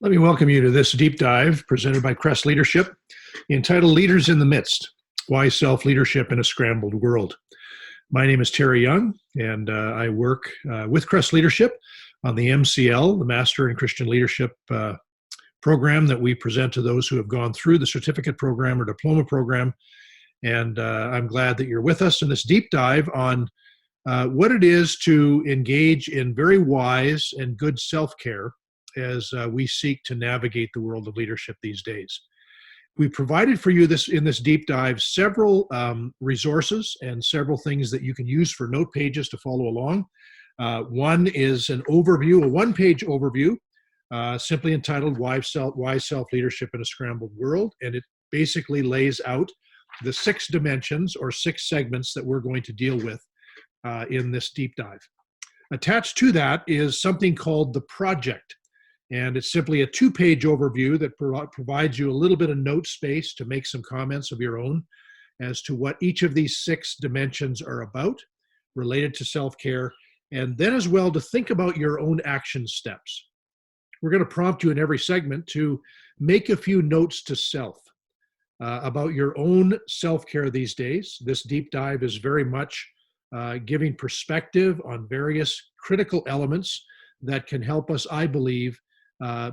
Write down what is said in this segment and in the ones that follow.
Let me welcome you to this deep dive presented by Crest Leadership, entitled Leaders in the Midst, Why Self-Leadership in a Scrambled World. My name is Terry Young, and I work with Crest Leadership on the MCL, the Master in Christian Leadership program that we present to those who have gone through the certificate program or diploma program. And I'm glad that you're with us in this deep dive on what it is to engage in very wise and good self-care as we seek to navigate the world of leadership these days. We provided for you in this deep dive several resources and several things that you can use for note pages to follow along. One is an overview, a one-page overview, simply entitled Why Self-Leadership in a Scrambled World, and it basically lays out the 6 dimensions or 6 segments that we're going to deal with in this deep dive. Attached to that is something called the project. And it's simply a 2-page overview that provides you a little bit of note space to make some comments of your own as to what each of these 6 dimensions are about, related to self-care, and then as well to think about your own action steps. We're going to prompt you in every segment to make a few notes to self about your own self-care these days. This deep dive is very much giving perspective on various critical elements that can help us, I believe,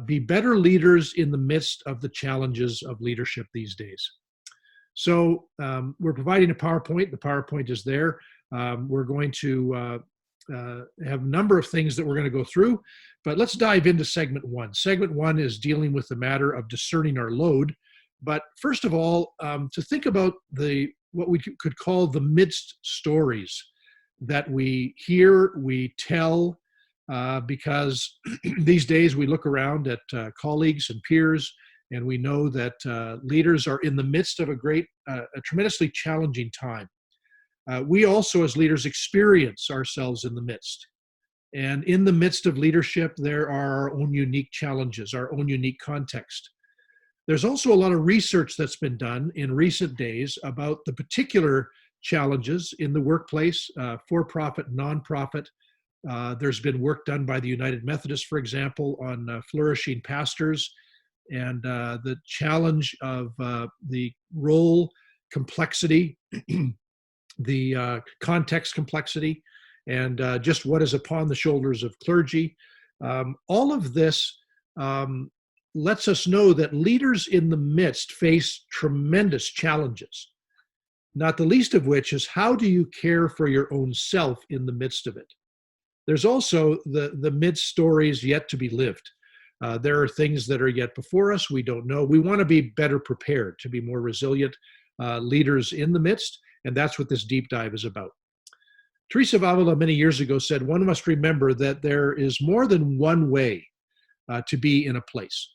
be better leaders in the midst of the challenges of leadership these days. So we're providing a PowerPoint. The PowerPoint is there. We're going to have a number of things that we're going to go through, but let's dive into segment 1. Segment 1 is dealing with the matter of discerning our load. But first of all, to think about what we could call the midst stories that we hear, we tell, because these days we look around at colleagues and peers, and we know that leaders are in the midst of a tremendously challenging time. We also, as leaders, experience ourselves in the midst. And in the midst of leadership, there are our own unique challenges, our own unique context. There's also a lot of research that's been done in recent days about the particular challenges in the workplace, for-profit, nonprofit. There's been work done by the United Methodist, for example, on flourishing pastors and the challenge of the role complexity, the context complexity, and just what is upon the shoulders of clergy. All of this lets us know that leaders in the midst face tremendous challenges, not the least of which is how do you care for your own self in the midst of it? There's also the midst stories yet to be lived. There are things that are yet before us. We don't know. We want to be better prepared to be more resilient leaders in the midst, and that's what this deep dive is about. Teresa of Avila many years ago said, one must remember that there is more than one way to be in a place.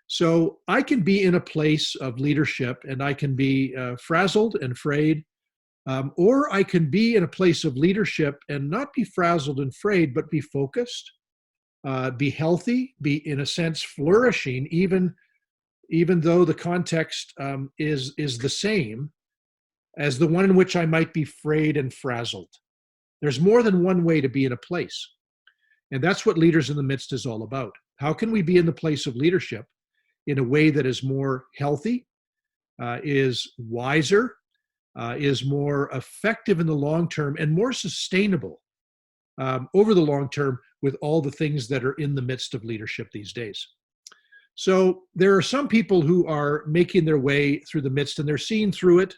So I can be in a place of leadership and I can be frazzled and frayed, or I can be in a place of leadership and not be frazzled and frayed, but be focused, be healthy, be in a sense flourishing, even though the context is the same as the one in which I might be frayed and frazzled. There's more than one way to be in a place. And that's what Leaders in the Midst is all about. How can we be in the place of leadership in a way that is more healthy, is wiser, is more effective in the long term, and more sustainable over the long term with all the things that are in the midst of leadership these days. So there are some people who are making their way through the midst and they're seeing through it.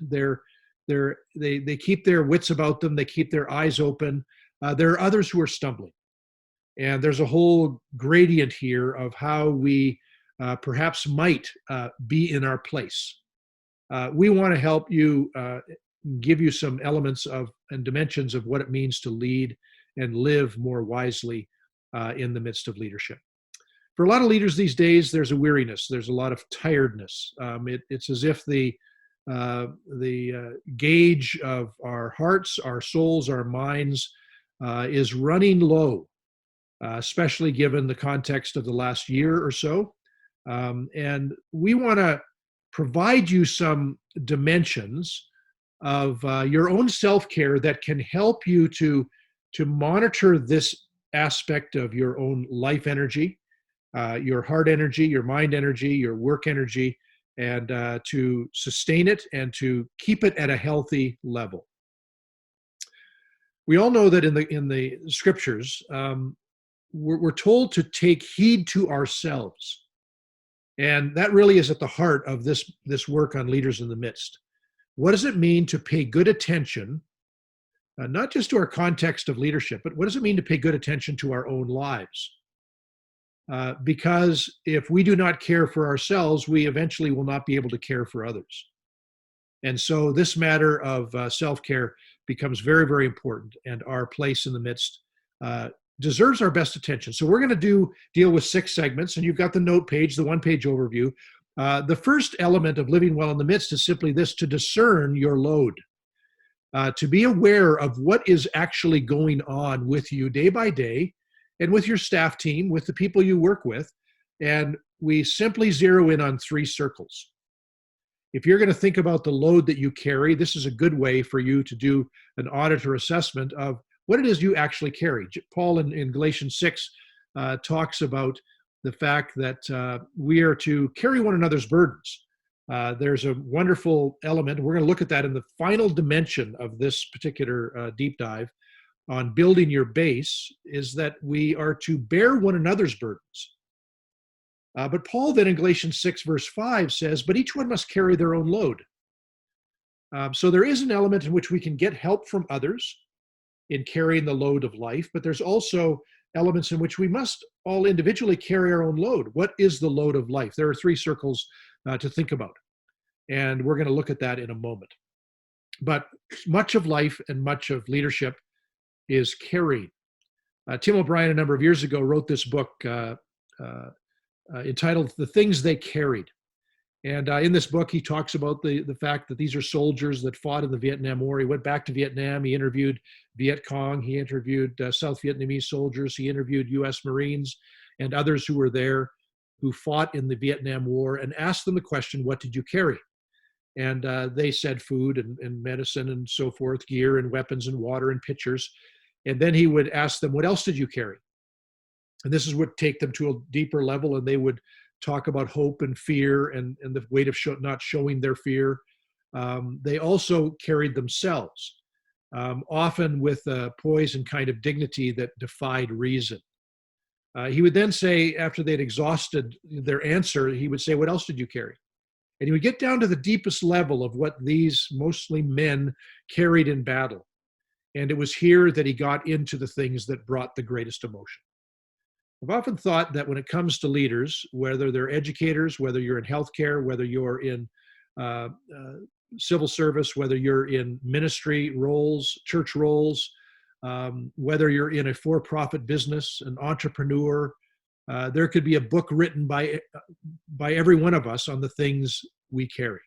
They keep their wits about them. They keep their eyes open. There are others who are stumbling. And there's a whole gradient here of how we perhaps might be in our place. We want to help you, give you some elements of and dimensions of what it means to lead and live more wisely in the midst of leadership. For a lot of leaders these days, there's a weariness. There's a lot of tiredness. It's as if the gauge of our hearts, our souls, our minds is running low, especially given the context of the last year or so. And we want to provide you some dimensions of your own self-care that can help you to monitor this aspect of your own life energy, your heart energy, your mind energy, your work energy, and to sustain it and to keep it at a healthy level. We all know that in the scriptures, we're told to take heed to ourselves. And that really is at the heart of this work on Leaders in the Midst. What does it mean to pay good attention, not just to our context of leadership, but what does it mean to pay good attention to our own lives? Because if we do not care for ourselves, we eventually will not be able to care for others. And so this matter of self-care becomes very, very important, and our place in the midst deserves our best attention. So we're going to deal with 6 segments, and you've got the note page, the one-page overview. The first element of living well in the midst is simply this: to discern your load, to be aware of what is actually going on with you day by day, and with your staff team, with the people you work with. And we simply zero in on 3 circles. If you're going to think about the load that you carry, this is a good way for you to do an audit or assessment of what it is you actually carry. Paul in Galatians 6 talks about the fact that we are to carry one another's burdens. There's a wonderful element. We're going to look at that in the final dimension of this particular deep dive on building your base, is that we are to bear one another's burdens. But Paul then in Galatians 6 verse 5 says, but each one must carry their own load. So there is an element in which we can get help from others in carrying the load of life, but there's also elements in which we must all individually carry our own load. What is the load of life? There are 3 circles to think about, and we're going to look at that in a moment. But much of life and much of leadership is carried. Tim O'Brien, a number of years ago, wrote this book entitled The Things They Carried. And in this book, he talks about the fact that these are soldiers that fought in the Vietnam War. He went back to Vietnam. He interviewed Viet Cong. He interviewed South Vietnamese soldiers. He interviewed U.S. Marines and others who were there who fought in the Vietnam War, and asked them the question, what did you carry? And they said food and medicine and so forth, gear and weapons and water and pitchers. And then he would ask them, what else did you carry? And this is what take them to a deeper level, and they would talk about hope and fear and the weight of not showing their fear. They also carried themselves, often with a poise and kind of dignity that defied reason. He would then say, after they'd exhausted their answer, he would say, what else did you carry? And he would get down to the deepest level of what these mostly men carried in battle. And it was here that he got into the things that brought the greatest emotion. I've often thought that when it comes to leaders, whether they're educators, whether you're in healthcare, whether you're in civil service, whether you're in ministry roles, church roles, whether you're in a for-profit business, an entrepreneur, there could be a book written by every one of us on the things we carry.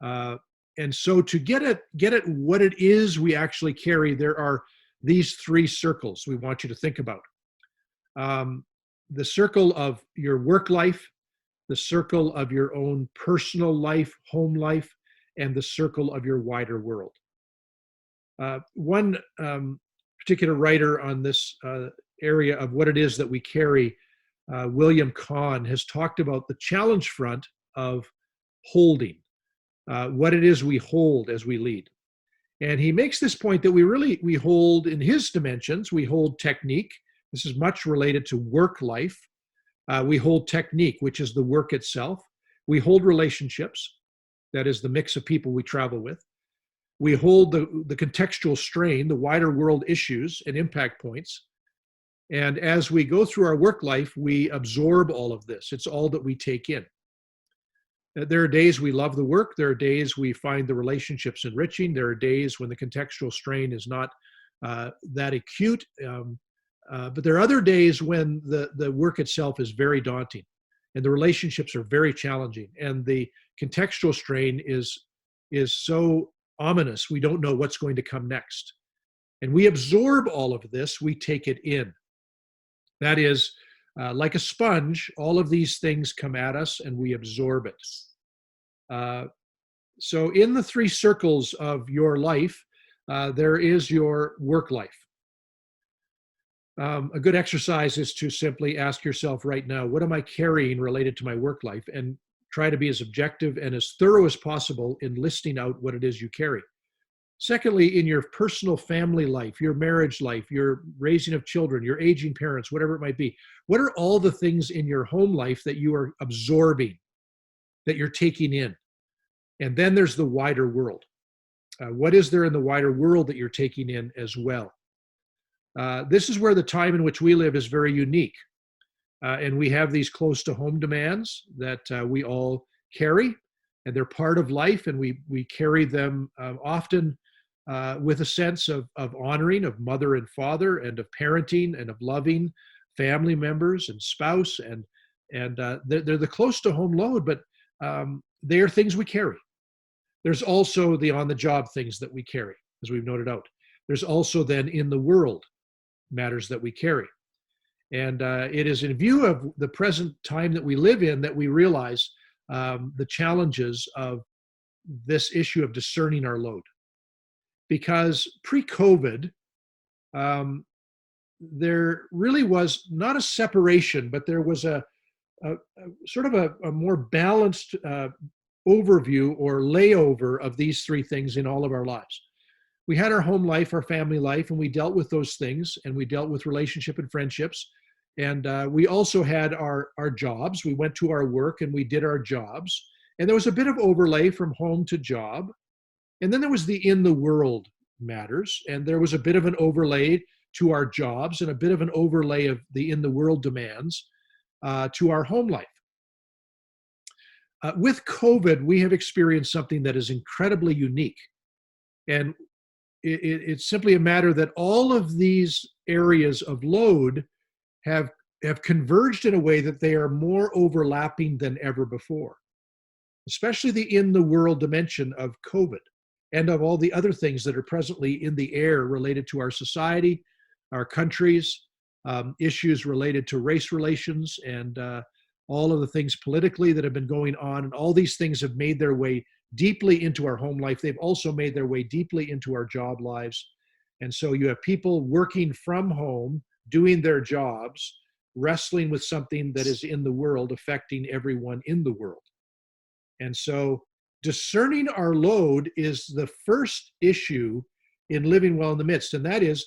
And so to get at what it is we actually carry, there are these 3 circles we want you to think about. The circle of your work life, the circle of your own personal life, home life, and the circle of your wider world. One particular writer on this area of what it is that we carry, William Kahn, has talked about the challenge front of holding, what it is we hold as we lead. And he makes this point that we hold in his dimensions, we hold technique. This is much related to work life. We hold technique, which is the work itself. We hold relationships, that is the mix of people we travel with. We hold the contextual strain, the wider world issues and impact points. And as we go through our work life, we absorb all of this. It's all that we take in. There are days we love the work. There are days we find the relationships enriching. There are days when the contextual strain is not that acute. But there are other days when the work itself is very daunting and the relationships are very challenging and the contextual strain is so ominous, we don't know what's going to come next. And we absorb all of this, we take it in. That is, like a sponge, all of these things come at us and we absorb it. So in the 3 circles of your life, there is your work life. A good exercise is to simply ask yourself right now, what am I carrying related to my work life? And try to be as objective and as thorough as possible in listing out what it is you carry. Secondly, in your personal family life, your marriage life, your raising of children, your aging parents, whatever it might be, what are all the things in your home life that you are absorbing, that you're taking in? And then there's the wider world. What is there in the wider world that you're taking in as well? This is where the time in which we live is very unique. And we have these close to home demands that we all carry, and they're part of life, and we carry them often with a sense of honoring of mother and father, and of parenting, and of loving family members and spouse, and they're the close to home load, but they are things we carry. There's also the on the job things that we carry, as we've noted out. There's also then in the world matters that we carry. And it is in view of the present time that we live in that we realize the challenges of this issue of discerning our load. Because pre-COVID, there really was not a separation, but there was a sort of a more balanced overview or layover of these three things in all of our lives. We had our home life, our family life, and we dealt with those things, and we dealt with relationship and friendships. And we also had our jobs. We went to our work and we did our jobs. And there was a bit of overlay from home to job. And then there was the in the world matters. And there was a bit of an overlay to our jobs and a bit of an overlay of the in the world demands to our home life. With COVID, we have experienced something that is incredibly unique. And it's simply a matter that all of these areas of load have converged in a way that they are more overlapping than ever before, especially the in the world dimension of COVID and of all the other things that are presently in the air related to our society, our countries, issues related to race relations, and all of the things politically that have been going on. And all these things have made their way deeply into our home life. They've also made their way deeply into our job lives. And so you have people working from home, doing their jobs, wrestling with something that is in the world, affecting everyone in the world. And so discerning our load is the first issue in living well in the midst. And that is,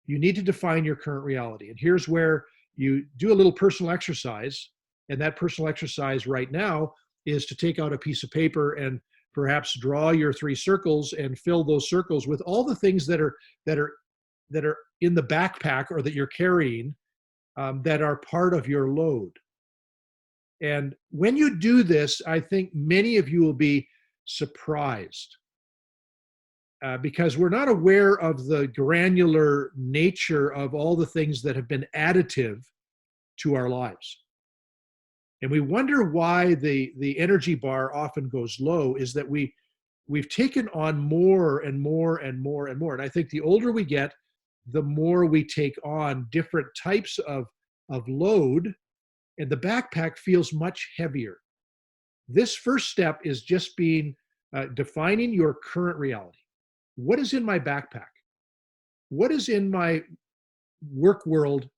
you need to define your current reality. And here's where you do a little personal exercise. And that personal exercise right now is to take out a piece of paper and perhaps draw your three circles and fill those circles with all the things that are in the backpack or that you're carrying that are part of your load. And when you do this, I think many of you will be surprised because we're not aware of the granular nature of all the things that have been additive to our lives. And we wonder why the energy bar often goes low, is that we've taken on more and more and more and more. And I think the older we get, the more we take on different types of load, and the backpack feels much heavier. This first step is just defining your current reality. What is in my backpack? What is in my work world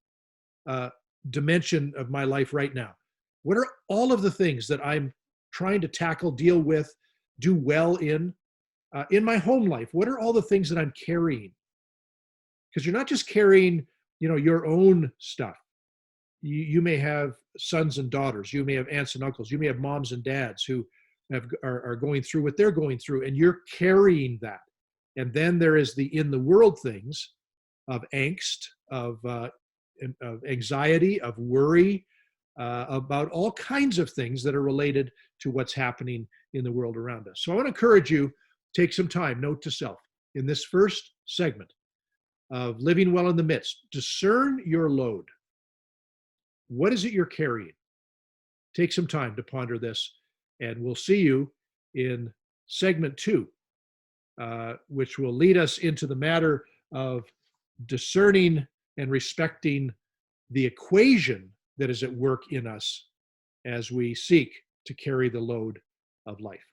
dimension of my life right now? What are all of the things that I'm trying to tackle, deal with, do well in my home life? What are all the things that I'm carrying? Because you're not just carrying, your own stuff. You may have sons and daughters. You may have aunts and uncles. You may have moms and dads who are going through what they're going through, and you're carrying that. And then there is the in the world things of angst, of anxiety, of worry, about all kinds of things that are related to what's happening in the world around us. So I want to encourage you, take some time, note to self, in this first segment of living well in the midst, discern your load. What is it you're carrying? Take some time to ponder this, and we'll see you in segment 2, which will lead us into the matter of discerning and respecting the equation that is at work in us as we seek to carry the load of life.